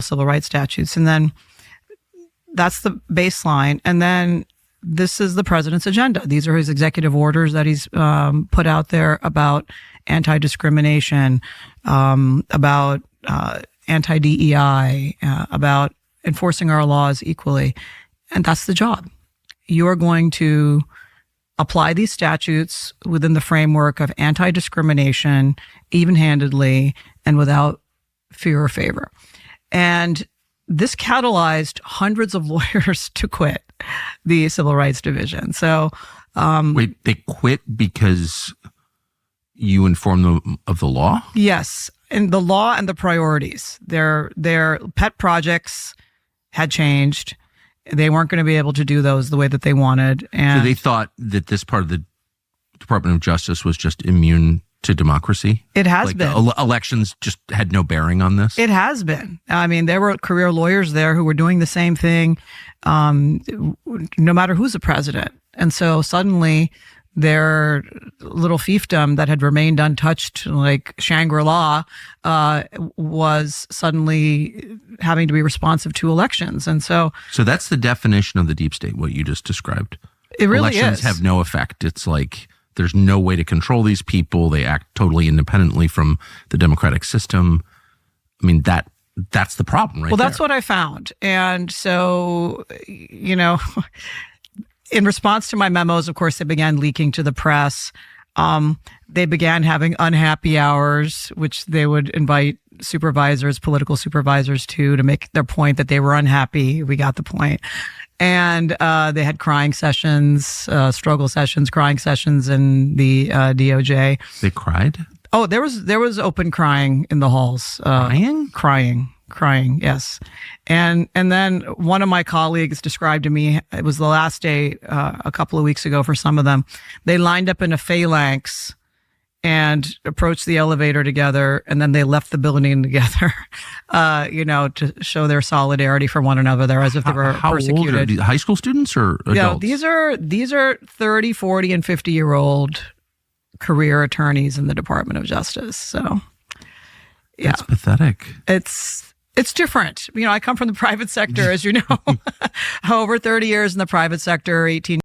civil rights statutes. And then that's the baseline. And then this is the president's agenda. These are his executive orders that he's put out there about anti-discrimination, about anti-DEI, about enforcing our laws equally. And that's the job. You're going to apply these statutes within the framework of anti-discrimination, even-handedly, and without fear or favor. And this catalyzed hundreds of lawyers to quit the Civil Rights Division. So, wait, they quit because you informed them of the law? Yes, and the law and the priorities. Their pet projects had changed. They weren't going to be able to do those the way that they wanted. And so they thought that this part of the Department of Justice was just immune to democracy? It has been. Elections just had no bearing on this? It has been. I mean, there were career lawyers there who were doing the same thing, no matter who's the president. And so suddenly their little fiefdom that had remained untouched, like Shangri-La, was suddenly having to be responsive to elections. And so that's the definition of the deep state, what you just described. It really Elections is. have no effect. It's like there's no way to control these people. They act totally independently from the democratic system. I mean, that's the problem, right? Well, that's what I found. And so, in response to my memos, of course, they began leaking to the press. They began having unhappy hours, which they would invite supervisors, political supervisors to make their point that they were unhappy. We got the point. And they had crying sessions, struggle sessions, crying sessions in the DOJ. They cried? Oh, there was open crying in the halls. Crying, yes. And then one of my colleagues described to me, it was the last day a couple of weeks ago for some of them, they lined up in a phalanx and approached the elevator together, and then they left the building together, to show their solidarity for one another as if they were persecuted. How old are these, high school students or adults? Yeah, these are 30, 40, and 50-year-old career attorneys in the Department of Justice. So, yeah. That's pathetic. It's different. I come from the private sector, as you know, over 30 years in the private sector, 18